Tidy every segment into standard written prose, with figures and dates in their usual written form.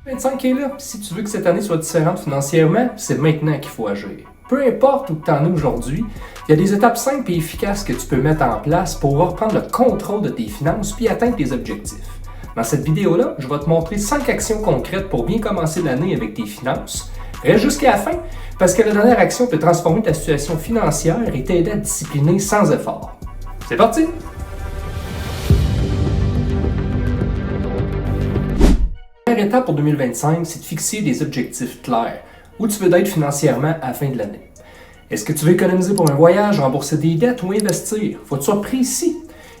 25 est là. Si tu veux que cette année soit différente financièrement, c'est maintenant qu'il faut agir. Peu importe où tu en es aujourd'hui, il y a des étapes simples et efficaces que tu peux mettre en place pour reprendre le contrôle de tes finances puis atteindre tes objectifs. Dans cette vidéo-là, je vais te montrer 5 actions concrètes pour bien commencer l'année avec tes finances. Reste jusqu'à la fin, parce que la dernière action peut transformer ta situation financière et t'aider à te discipliner sans effort. C'est parti! La première étape pour 2025, c'est de fixer des objectifs clairs. Où tu veux être financièrement à la fin de l'année. Est-ce que tu veux économiser pour un voyage, rembourser des dettes ou investir? Faut que tu sois précis.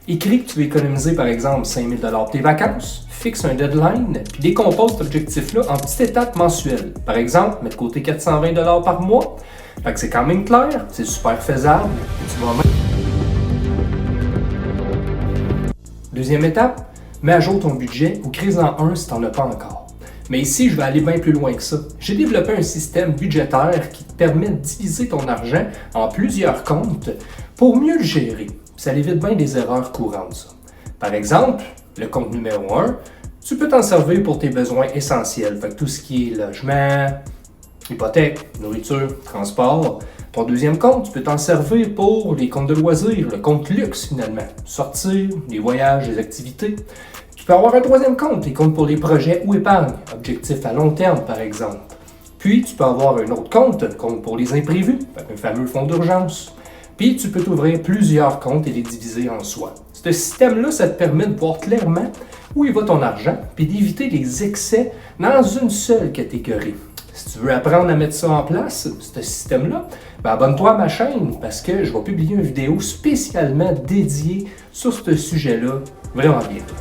Écris que tu veux économiser par exemple 5 000 $ pour tes vacances, fixe un deadline, puis décompose cet objectif-là en petites étapes mensuelles. Par exemple, mets de côté 420 $ par mois. Fait que c'est quand même clair, c'est super faisable. Et tu vas Deuxième étape, mets à jour ton budget ou crée-en un si tu n'en as pas encore. Mais ici, je vais aller bien plus loin que ça. J'ai développé un système budgétaire qui te permet de diviser ton argent en plusieurs comptes pour mieux le gérer. Ça évite bien des erreurs courantes, ça. Par exemple, le compte numéro 1, tu peux t'en servir pour tes besoins essentiels. Fait que tout ce qui est logement, hypothèque, nourriture, transport. Ton deuxième compte, tu peux t'en servir pour les comptes de loisirs, le compte luxe finalement. Sortir, les voyages, les activités. Tu peux avoir un troisième compte, les comptes pour les projets ou épargne, objectif à long terme par exemple. Puis tu peux avoir un autre compte pour les imprévus, un fameux fonds d'urgence. Puis tu peux t'ouvrir plusieurs comptes et les diviser en soi. Ce système-là, ça te permet de voir clairement où il va ton argent, puis d'éviter les excès dans une seule catégorie. Si tu veux apprendre à mettre ça en place, ce système-là, abonne-toi à ma chaîne parce que je vais publier une vidéo spécialement dédiée sur ce sujet-là vraiment bientôt.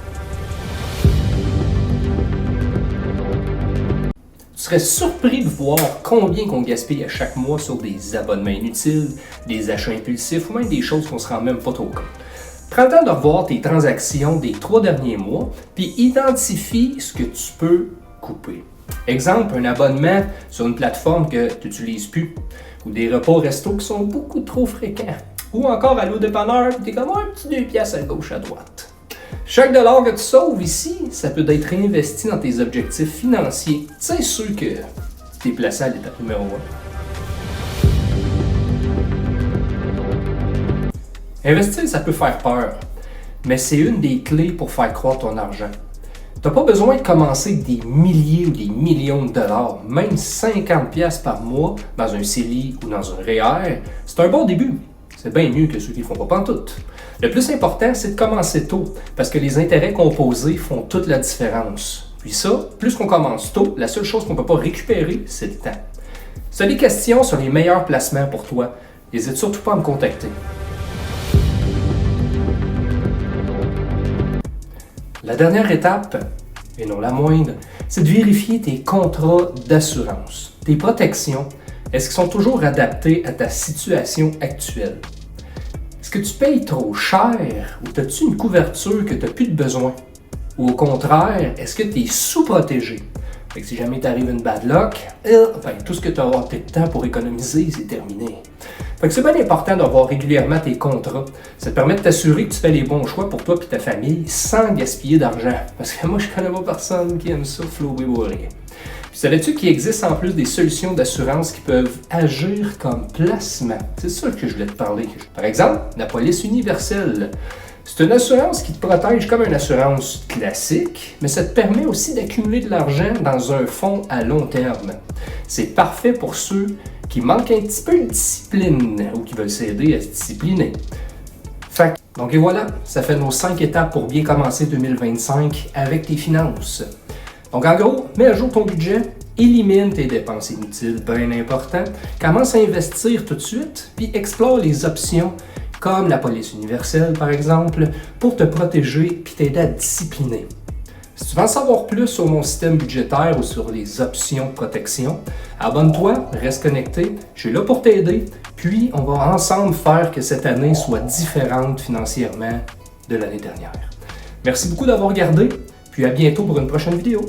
Tu serais surpris de voir combien qu'on gaspille à chaque mois sur des abonnements inutiles, des achats impulsifs ou même des choses qu'on ne se rend même pas trop compte. Prends le temps de revoir tes transactions des 3 derniers mois, puis identifie ce que tu peux couper. Exemple, un abonnement sur une plateforme que tu n'utilises plus, ou des repas au resto qui sont beaucoup trop fréquents, ou encore aller au dépanneur, puis t'es comme un petit 2 piastres à gauche à droite. Chaque dollar que tu sauves ici, ça peut être réinvesti dans tes objectifs financiers. C'est sûr que tu es placé à l'étape numéro 1. Investir, ça peut faire peur, mais c'est une des clés pour faire croître ton argent. Tu n'as pas besoin de commencer avec des milliers ou des millions de dollars, même 50$ par mois dans un CELI ou dans un REER, c'est un bon début. C'est bien mieux que ceux qui ne font pas pantoute. Le plus important, c'est de commencer tôt, parce que les intérêts composés font toute la différence. Puis ça, plus qu'on commence tôt, la seule chose qu'on ne peut pas récupérer, c'est le temps. Si tu as des questions sur les meilleurs placements pour toi, n'hésite surtout pas à me contacter. La dernière étape, et non la moindre, c'est de vérifier tes contrats d'assurance, tes protections. Est-ce qu'ils sont toujours adaptés à ta situation actuelle? Est-ce que tu payes trop cher ou as-tu une couverture que tu n'as plus de besoin? Ou au contraire, est-ce que tu es sous-protégé? Fait que si jamais t'arrive une bad luck, tout ce que tu auras peut-être de temps pour économiser, c'est terminé. Fait que c'est bien important de revoir régulièrement tes contrats. Ça te permet de t'assurer que tu fais les bons choix pour toi et ta famille sans gaspiller d'argent. Parce que moi, je connais pas personne qui aime ça flouer bourrer. Puis savais-tu qu'il existe en plus des solutions d'assurance qui peuvent agir comme placement? C'est ça que je voulais te parler. Par exemple, la police universelle. C'est une assurance qui te protège comme une assurance classique, mais ça te permet aussi d'accumuler de l'argent dans un fonds à long terme. C'est parfait pour ceux qui manquent un petit peu de discipline ou qui veulent s'aider à se discipliner. Donc et voilà, ça fait nos 5 étapes pour bien commencer 2025 avec tes finances. Donc en gros, mets à jour ton budget, élimine tes dépenses inutiles, bien important, commence à investir tout de suite, puis explore les options comme la police universelle par exemple, pour te protéger puis t'aider à te discipliner. Si tu veux en savoir plus sur mon système budgétaire ou sur les options de protection, abonne-toi, reste connecté, je suis là pour t'aider, puis on va ensemble faire que cette année soit différente financièrement de l'année dernière. Merci beaucoup d'avoir regardé, puis à bientôt pour une prochaine vidéo.